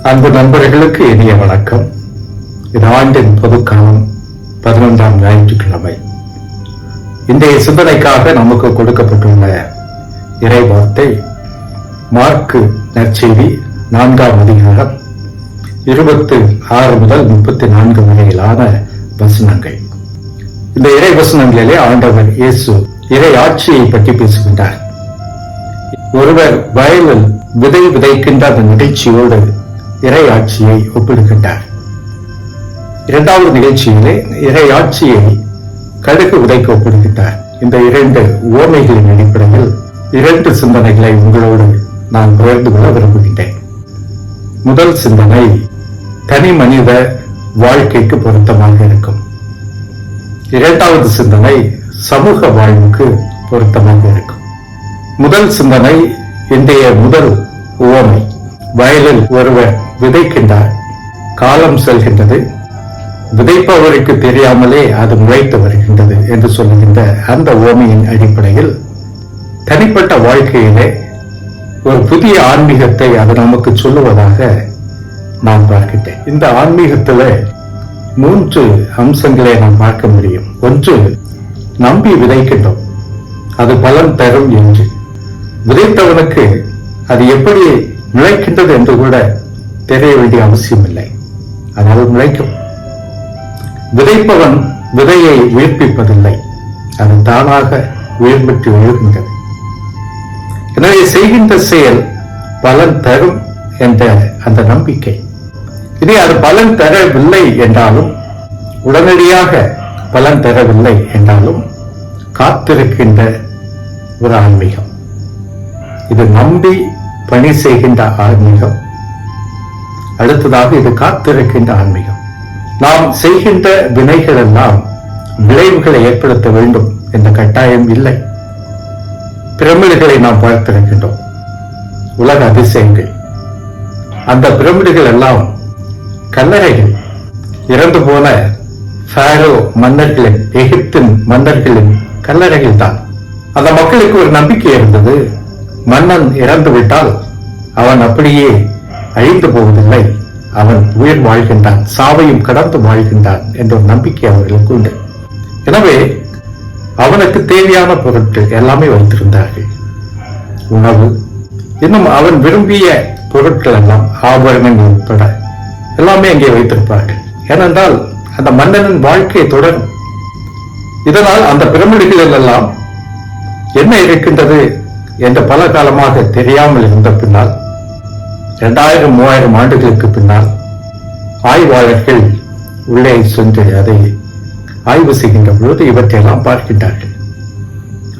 அன்பு நண்பர்களுக்கு இனிய வணக்கம். இது ஆண்டின் பொதுக்காலம் 11ஆம் ஞாயிற்றுக்கிழமை. இன்றைய சிந்தனைக்காக நமக்கு கொடுக்கப்பட்டுள்ள இறைவார்த்தை மார்க்கு நற்செய்தி 4ஆம் அதிகாரம் 26 முதல் 34 வரையிலான வசனங்கள். இந்த இறை வசனங்களிலே ஆண்டவர் இயேசு இறை ஆட்சியை பற்றி பேசுகின்றார். ஒருவர் வயலில் விதை விதைக்கின்ற அந்த நிகழ்ச்சியோடு இறை ஆட்சியை ஒப்பிடுகின்றார். இரண்டாவது நிகழ்ச்சியிலே இறை ஆட்சியை கடுகு விதைக்கு ஒப்பிடுகின்றார். இந்த இரண்டு உவமைகளின் அடிப்படையில் இரண்டு சிந்தனைகளை உங்களோடு நான் பகிர்ந்து கொள்ள விரும்புகின்றேன். முதல் சிந்தனை தனி மனித வாழ்க்கைக்கு பொருத்தமாக இருக்கும். இரண்டாவது சிந்தனை சமூக வாழ்வுக்கு பொருத்தமாக இருக்கும். முதல் சிந்தனை இன்றைய முதல் உவமை. வயலில் ஒருவர் விதைக்கின்றார். காலம் செல்கின்றது. விதைப்பவருக்கு தெரியாமலே அது முளைத்து வருகின்றது என்று சொல்லுகின்ற அந்த உவமையின் அடிப்படையில் தனிப்பட்ட வாழ்க்கையிலே ஒரு புதிய ஆன்மீகத்தை அது நமக்கு சொல்லுவதாக நான் பார்க்கின்றேன். இந்த ஆன்மீகத்தில் 3 அம்சங்களை நாம் பார்க்க முடியும். ஒன்று, நம்பி விதைக்கின்றோம், அது பலன் தரும் என்று. விதைத்தவனுக்கு அது எப்படி முளைக்கின்றது என்று கூட தெரிய வேண்டிய அவசியம் இல்லை, அதனால் முளைக்கும். விதைப்பவன் விதையை உயிர்ப்பிப்பதில்லை, அது தானாக உயிர்பெற்று எழுகின்றது. எனவே செய்கின்ற செயல் பலன் தரும் என்ற அந்த நம்பிக்கை. இனி அது பலன் தரவில்லை என்றாலும், உடனடியாக பலன் தரவில்லை என்றாலும் காத்திருக்கின்ற ஒரு ஆன்மீகம். இது நம்பி பணி செய்கின்ற ஆன்மீகம். அடுத்ததாக இது காத்திருக்கின்ற ஆன்மீகம். நாம் செய்கின்ற வினைகள் எல்லாம் விளைவுகளை ஏற்படுத்த வேண்டும் என்ற கட்டாயம் இல்லை. பிரமிடுகளை நாம் பார்த்திருக்கின்றோம், உலக அதிசயங்கள். அந்த பிரமிடுகள் எல்லாம் கல்லறைகள், இறந்து போன ஃபாரோ மன்னர்களின், எகிப்தின் மன்னர்களின் கல்லறைகள் தான். அந்த மக்களுக்கு ஒரு நம்பிக்கை இருந்தது, மன்னன் இறந்து விட்டால் அவன் அப்படியே அழிந்து போவதில்லை, அவன் உயிர் வாழ்கின்றான், சாவையும் கடந்து வாழ்கின்றான் என்ற ஒரு நம்பிக்கை அவர்களுக்கு உண்டு. எனவே அவனுக்கு தேவையான பொருட்கள் எல்லாமே வைத்திருந்தார்கள். உணவு, இன்னும் அவன் விரும்பிய பொருட்கள் எல்லாம், ஆபரணங்கள் உட்பட எல்லாமே அங்கே வைத்திருப்பார்கள். ஏனென்றால் அந்த மன்னனின் வாழ்க்கை தொடரும். இதனால் அந்த பிரமிடுகளில் எல்லாம் என்ன இருக்கின்றது என்று பல காலமாக தெரியாமல் இருந்த பின்னால், 2000-3000 ஆண்டுகளுக்கு பின்னால் ஆய்வாளர்கள் உள்ளே சென்று அதை ஆய்வு செய்கின்ற பொழுது இவற்றையெல்லாம் பார்க்கின்றார்கள்.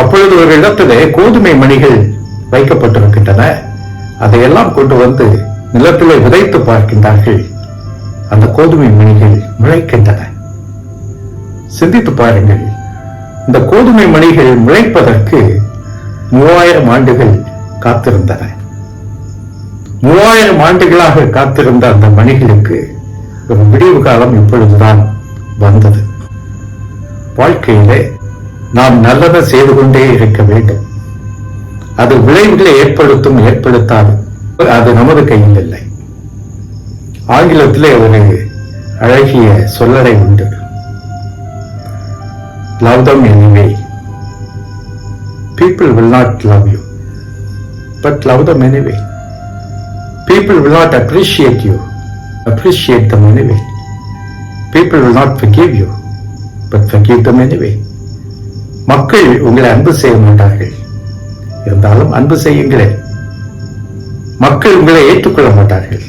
அப்பொழுது ஒரு இடத்திலே கோதுமை மணிகள் வைக்கப்பட்டிருக்கின்றன. அதையெல்லாம் கொண்டு வந்து நிலத்திலே விதைத்து பார்க்கின்றார்கள். அந்த கோதுமை மணிகள் முளைக்கின்றன. சிந்தித்து பாருங்கள், இந்த கோதுமை மணிகள் முளைப்பதற்கு 3000 ஆண்டுகள் காத்திருந்தன. 3000 ஆண்டுகளாக காத்திருந்த அந்த மணிகளுக்கு ஒரு விடிவு காலம் இப்பொழுதுதான் வந்தது. வாழ்க்கையிலே நாம் நல்லதை செய்து கொண்டே இருக்க வேண்டும். அது விளைவுகளை ஏற்படுத்தும் ஏற்படுத்தாது, அது நமது கையில் இல்லை. ஆங்கிலத்திலே ஒரு அழகிய சொல்லடை உண்டு, love them anyway. People will not love you, but love them anyway. People will not appreciate you, appreciate them anyway. People will not forgive you, but forgive them anyway. மக்கள் உங்களை அன்பு செய்ய மாட்டார்கள், இருந்தாலும் அன்பு செய்யுங்களேன். மக்கள் உங்களை ஏற்றுக்கொள்ள மாட்டார்கள்,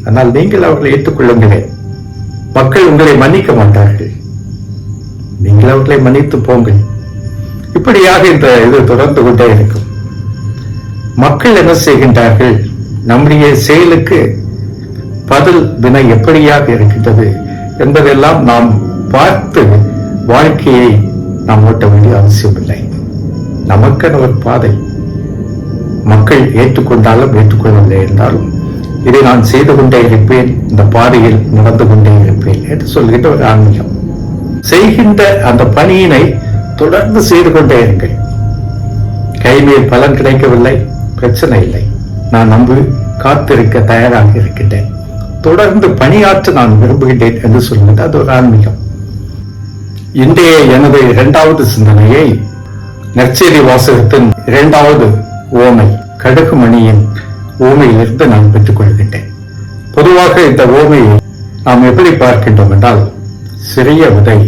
ஆனால் நீங்கள் அவர்களை ஏற்றுக்கொள்ளுங்களேன். மக்கள் உங்களை மன்னிக்க மாட்டார்கள், நீங்கள் அவர்களை மன்னித்து போங்கள். இப்படியாக இந்த இது தொடர்ந்து கொண்டே இருக்கும். மக்கள் என்ன செய்கின்றார்கள், நம்முடைய செயலுக்கு பதில் வினை எப்படியாக இருக்கின்றது என்பதெல்லாம் நாம் பார்த்து வாழ்க்கையை நாம் ஓட்ட வேண்டிய அவசியம் இல்லை. நமக்கான ஒரு பாதை, மக்கள் ஏற்றுக்கொண்டாலும் ஏற்றுக்கொள்ளவில்லை என்றாலும் இதை நான் செய்து கொண்டே இருப்பேன், இந்த பாதையில் நடந்து கொண்டே இருப்பேன் என்று சொல்கின்ற ஒரு ஆன்மீகம். செய்கின்ற அந்த பணியினை தொடர்ந்து செய்து கொண்டே இருங்கள். கையில் பலன் கிடைக்கவில்லை, பிரச்சனை இல்லை, நான் நம்பி காத்திருக்க தயாராக இருக்கின்றேன். தொடர்ந்து பணியாற்ற நான் விரும்புகின்றேன் என்று சொல்வது அது ஒரு ஆன்மீகம். இன்றைய எனது இரண்டாவது சிந்தனையை நற்செய்தி வாசகத்தின் இரண்டாவது ஓமை, கடுகு மணியின் ஓமையிலிருந்து நான் பெற்றுக் கொள்கின்றேன். பொதுவாக இந்த ஓமையை நாம் எப்படி பார்க்கின்றோம் என்றால், சிறிய விதை,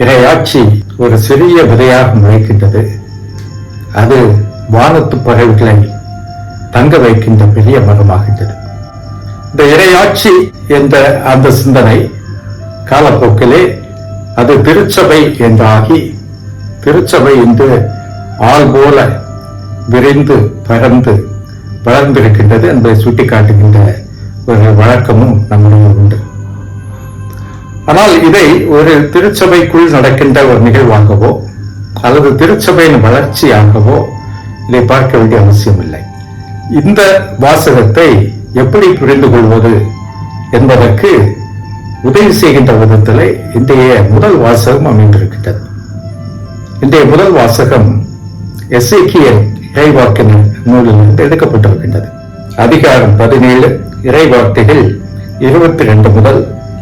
இறையாட்சி ஒரு சிறிய விதையாக முளைக்கின்றது. அது வானத்து பறவைகளை தங்க வைக்கின்ற பெரிய மரமாகின்றது. இந்த இறையாட்சி என்ற அந்த சிந்தனை காலப்போக்கிலே அது திருச்சபை என்றாகி, திருச்சபை என்று ஆள் போல விரைந்து பறந்து வளர்ந்திருக்கின்றது என்பதை சுட்டிக்காட்டுகின்ற ஒரு வழக்கமும் நம்முடைய உண்டு. ஆனால் இதை ஒரு திருச்சபைக்குள் நடக்கின்ற ஒரு நிகழ்வாகவோ அல்லது திருச்சபையின் வளர்ச்சியாகவோ இதை பார்க்க வேண்டிய அவசியம் இல்லை. இந்த வாசகத்தை எப்படி புரிந்து கொள்வது என்பதற்கு உதவி செய்கின்ற விதத்திலே இன்றைய முதல் வாசகம் அமைந்திருக்கின்றது. இன்றைய முதல் வாசகம் எசேக்கியேல் இறைவாக்கின் நூலிலிருந்து எடுக்கப்பட்டிருக்கின்றது. அதிகாரம் 17, இறைவார்த்தைகள் 22 முதல்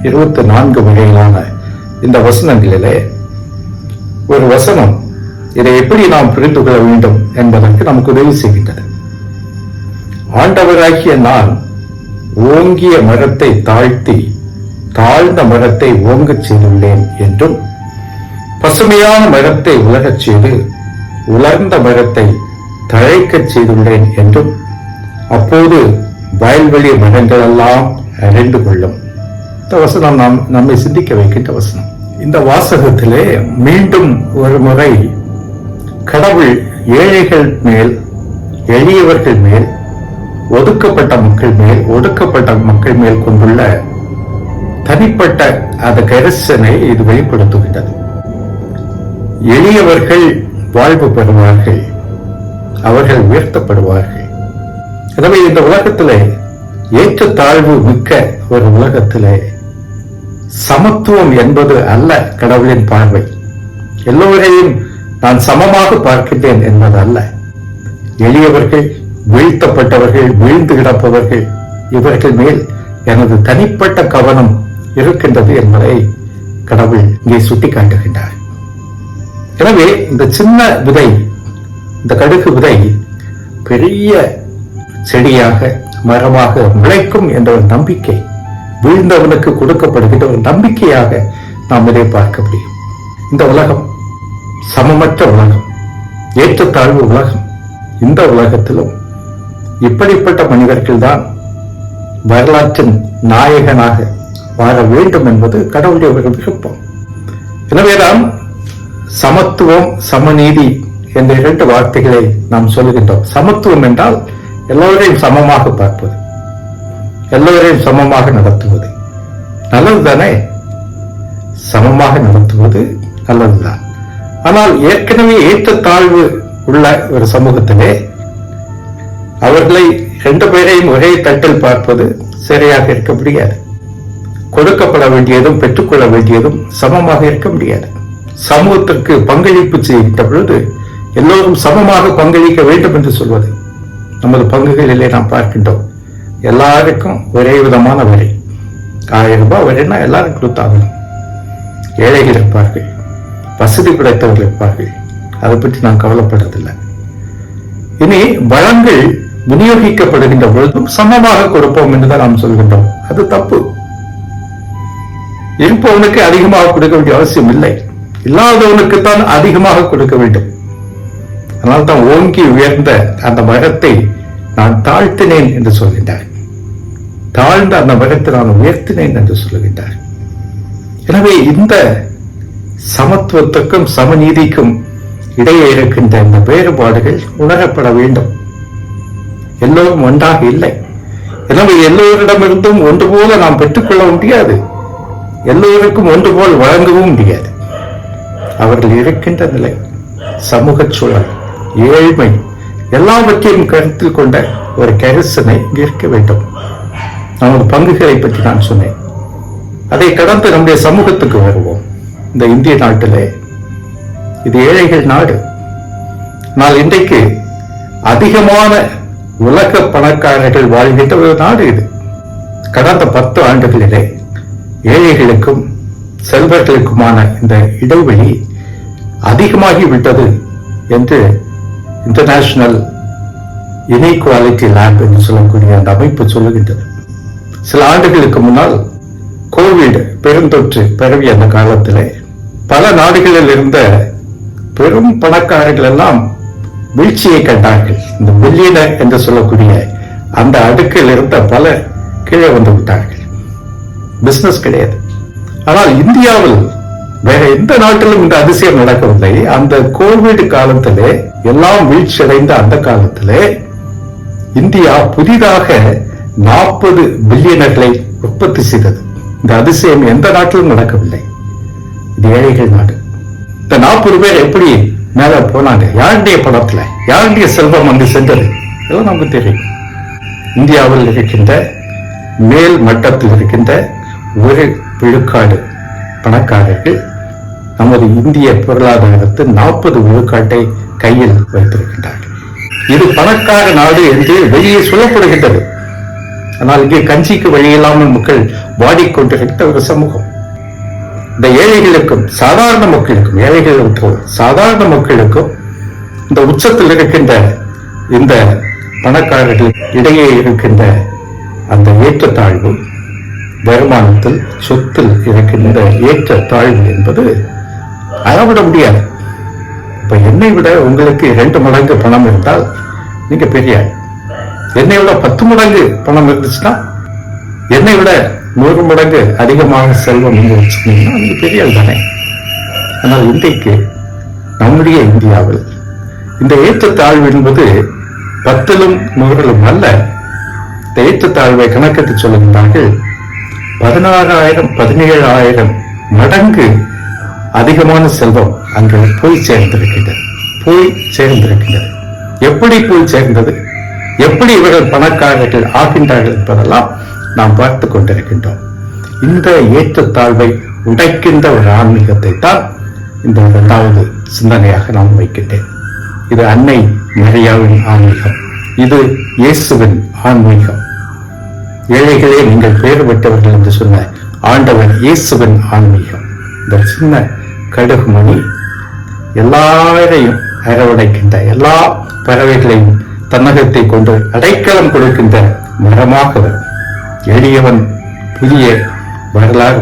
24 வரையிலான இந்த வசனங்களிலே ஒரு வசனம் இதை எப்படி நாம் புரிந்து கொள்ள வேண்டும் என்பதற்கு நமக்கு உதவி செய்கின்றது. ஆண்டவராகிய நான் ஓங்கிய மரத்தை தாழ்த்தி தாழ்ந்த மரத்தை ஓங்கச் செய்துள்ளேன் என்றும், பசுமையான மரத்தை உலகச் செய்து உலர்ந்த மரத்தை தழைக்கச் செய்துள்ளேன் என்றும், அப்போது வயல்வெளி மரங்கள் எல்லாம் அறிந்து கொள்ளும். இந்த வசனம் நம்மை சிந்திக்க வைக்கின்ற வசனம். இந்த வாசகத்திலே மீண்டும் ஒரு முறை கடவுள் ஏழைகள் மேல், எளியவர்கள் மேல், ஒதுக்கப்பட்ட மக்கள் மேல் கொண்டுள்ள தனிப்பட்ட அந்த கரிசனை இது வெளிப்படுத்துகின்றது. எளியவர்கள் வாழ்வு பெறுவார்கள், அவர்கள் உயர்த்தப்படுவார்கள். எனவே இந்த உலகத்திலே ஏற்றத்தாழ்வு மிக்க ஒரு உலகத்திலே சமத்துவம் என்பது அல்ல கடவுளின் பார்வை. எல்லோரையும் நான் சமமாக பார்க்கின்றேன் என்பது அல்ல. எளியவர்கள், வீழ்த்தப்பட்டவர்கள், வீழ்ந்து கிடப்பவர்கள், இவர்கள் மேல் எனது தனிப்பட்ட கவனம் இருக்கின்றது என்பதை கடவுள் இங்கே சுட்டிக்காட்டுகின்றார். எனவே இந்த சின்ன விதை, இந்த கடுகு விதை பெரிய செடியாக, மரமாக முளைக்கும் என்ற ஒரு நம்பிக்கை, வீழ்ந்தவனுக்கு கொடுக்கப்படுகின்ற ஒரு நம்பிக்கையாக நாம் இதை பார்க்க முடியும். இந்த உலகம் சமமற்ற உலகம், ஏற்றத்தாழ்வு உலகம். இந்த உலகத்திலும் இப்படிப்பட்ட மனிதர்கள் தான் வரலாற்றின் நாயகனாக வாழ வேண்டும் என்பது கடவுளுடைய ஒரு விருப்பம். எனவேதான் சமத்துவம், சமநீதி என்ற 2 வார்த்தைகளை நாம் சொல்லுகின்றோம். சமத்துவம் என்றால் எல்லோரையும் சமமாக பார்ப்பது, எல்லோரையும் சமமாக நடத்துவது நல்லதுதானே? சமமாக நடத்துவது நல்லதுதான். ஆனால் ஏற்கனவே ஏற்றத்தாழ்வு உள்ள ஒரு சமூகத்திலே அவர்களை 2 பேரையும் ஒரே தட்டில் பார்ப்பது சரியாக இருக்க முடியாது. கொடுக்கப்பட வேண்டியதும் பெற்றுக்கொள்ள வேண்டியதும் சமமாக இருக்க முடியாது. சமூகத்திற்கு பங்களிப்பு செய்கின்ற பொழுது எல்லோரும் சமமாக பங்களிக்க வேண்டும் என்று சொல்வது நமது பங்குகளிலே நாம் பார்க்கின்றோம். எல்லாருக்கும் ஒரே விதமான வரி, 1000 ரூபாய் வரைனா எல்லாரும் கொடுத்தாகணும். ஏழைகள் இருப்பார்கள், வசதி படைத்தவர்கள் இருப்பார்கள், அதை பற்றி நாம் கவலைப்படுறதில்லை. இனி வளங்கள் விநியோகிக்கப்படுகின்ற பொழுதும் சமமாக கொடுப்போம் என்றுதான் நாம் சொல்கின்றோம். அது தப்பு. இருப்பவனுக்கு அதிகமாக கொடுக்க வேண்டிய அவசியம் இல்லை, இல்லாதவனுக்குத்தான் அதிகமாக கொடுக்க வேண்டும். அதனால் தான் ஓங்கி உயர்ந்த அந்த மரத்தை நான் தாழ்த்தினேன் என்று சொல்கின்றார். தாழ்ந்த அந்த மரத்தை நான் உயர்த்தினேன் என்று சொல்லுகின்றார். எனவே இந்த சமத்துவத்துக்கும் சமநீதிக்கும் இடையே இருக்கின்ற இந்த வேறுபாடுகள் உணரப்பட வேண்டும். எல்லோரும் ஒன்றாக இல்லை. எனவே எல்லோரிடமிருந்தும் ஒன்று போல நாம் பெற்றுக்கொள்ள முடியாது, எல்லோருக்கும் ஒன்று போல் வழங்கவும் முடியாது. அவர்கள் இருக்கின்ற நிலை, சமூக சூழல், ஏழ்மை எல்லாவற்றையும் கருத்தில் கொண்ட ஒரு கரிசனை இருக்க வேண்டும். நமது பங்குகளை பற்றி நான் சொன்னேன். அதை கடந்து நம்முடைய சமூகத்துக்கு வருவோம். இந்த இந்திய நாட்டிலே இது ஏழைகள் நாடு. ஆனால் இன்றைக்கு அதிகமான உலக பணக்காரர்கள் வாழ்கின்ற ஒரு நாடு இது. கடந்த 10 ஆண்டுகளிலே ஏழைகளுக்கும் செல்வர்களுக்குமான இந்த இடைவெளி அதிகமாகிவிட்டது என்று இன்டர்நேஷனல் இன்இக்வாலிட்டி லேப் என்று சொல்லக்கூடிய அந்த அமைப்பு சொல்லுகின்றது. சில ஆண்டுகளுக்கு முன்னால் கோவிட் பெருந்தொற்று பரவிய அந்த காலத்திலே பல நாடுகளில் இருந்த பெரும் பணக்காரர்கள் எல்லாம் வீழ்ச்சியை கண்டார்கள். இந்த பில்லியனர் என்று சொல்லக்கூடிய அந்த அடுக்கில் இருந்த பல கீழே வந்து விட்டார்கள். பிசினஸ் கிடையாது. ஆனால் இந்தியாவில் வேற எந்த நாட்டிலும் இந்த அதிசயம் நடக்கவில்லை. அந்த கோவிட் காலத்திலே எல்லாம் வீழ்ச்சியடைந்த அந்த காலத்திலே இந்தியா புதிதாக 40 பில்லியனர்களை உற்பத்தி செய்தது. இந்த அதிசயம் எந்த நாட்டிலும் நடக்கவில்லை. இது ஏழைகள் நாடு. இந்த 40 பேர் எப்படி மேல போனாங்க? யாருடைய பணத்துல, யாருடைய செல்வம் அங்கு சென்றது எல்லாம் நமக்கு தெரியும். இந்தியாவில் இருக்கின்ற மேல் மட்டத்தில் இருக்கின்ற 1 விழுக்காடு பணக்காரர்கள் நமது இந்திய பொருளாதாரத்தில் 40 விழுக்காட்டை கையில் வைத்திருக்கின்றார்கள். இது பணக்கார நாடு என்று வெளியே சொல்லப்படுகின்றது. ஆனால் இங்கே கஞ்சிக்கு வழியில்லாமல் மக்கள் வாடிக்கொண்டிருக்கின்ற ஒரு சமூகம். இந்த ஏழைகளுக்கும் சாதாரண மக்களுக்கும், ஏழைகளுக்கும் சாதாரண மக்களுக்கும் இந்த உச்சத்தில் இருக்கின்ற இந்த பணக்காரர்கள் இடையே இருக்கின்ற அந்த ஏற்றத்தாழ்வு, வருமானத்தில் சொத்தில் இருக்கின்ற ஏற்றத்தாழ்வு என்பது அளவிட முடியாது. இப்ப என்னை விட உங்களுக்கு 2 மடங்கு பணம் இருந்தால் நீங்க பெரிய ஆள். என்னை விட 10 மடங்கு பணம் இருந்துச்சுன்னா, என்னை விட 100 மடங்கு அதிகமாக செல்வம் நீங்க வச்சுக்கீங்கன்னா நீங்க பெரிய ஆள் தானே. ஆனால் இன்றைக்கு நம்முடைய இந்தியாவில் இந்த ஏற்றத்தாழ்வு என்பது 10லும் 100லும் அல்ல. இந்த ஏற்றத்தாழ்வை கணக்கெடுத்து சொல்லுகின்றார்கள். 16,000 17,000 மடங்கு அதிகமான செல்வம் அங்கு போய் சேர்ந்திருக்கின்றது. எப்படி போய் சேர்ந்தது, எப்படி இவர்கள் பணக்காரர்கள் ஆகின்றார்கள் என்பதெல்லாம் நாம் பார்த்து கொண்டிருக்கின்றோம். இந்த ஏற்றத்தாழ்வை உடைக்கின்ற ஒரு ஆன்மீகத்தை தான் இந்த 2வது சிந்தனையாக நான் வைக்கின்றேன். இது அன்னை மரியாவின் ஆன்மீகம். இது இயேசுவின் ஆன்மீகம். ஏழைகளே நீங்கள் பெயர் பெற்றவர்கள் என்று சொன்ன ஆண்டவர் இயேசுவின் ஆன்மீகம். இந்த சின்ன கடுகுமணி எல்லாரையும் அரவணைக்கின்ற, எல்லா பறவைகளையும் தன்னகத்தை கொண்டு அடைக்கலம் கொடுக்கின்ற மரமாக வரும். எளியவன் புதிய வரலாறு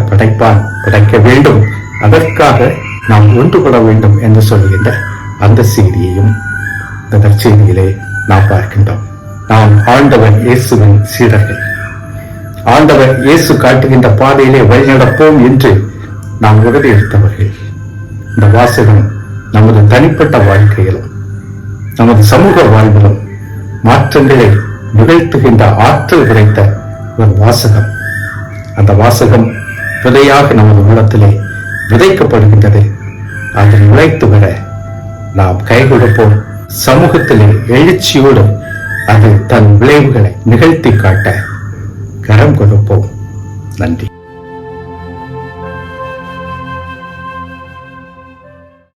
படைக்க வேண்டும். அதற்காக நாம் ஒன்றுபட வேண்டும் என்று சொல்கின்ற அந்த செய்தியையும் இந்த நற்செய்தியிலே நாம் பார்க்கின்றோம். நாம் ஆண்டவர் இயேசுவின் சீடர்கள். ஆண்டவர் இயேசு காட்டுகின்ற பாதையிலே வழிநடப்போம் என்று நாம் உறுதி எடுத்தவர்கள். இந்த வாசகம் நமது தனிப்பட்ட வாழ்க்கையிலும் நமது சமூக வாழ்விலும் மாற்றங்களை நிகழ்த்துகின்ற ஆற்றல் கிடைத்த ஒரு வாசகம். அந்த வாசகம் விதையாக நமது உள்ளத்திலே விதைக்கப்படுகின்றது. அதில் உழைத்து வர நாம் கை கொடுப்போம். சமூகத்திலே எழுச்சியோடு அது தன் விளைவுகளை நிகழ்த்தி காட்ட கரம் கொடுப்போம். நன்றி.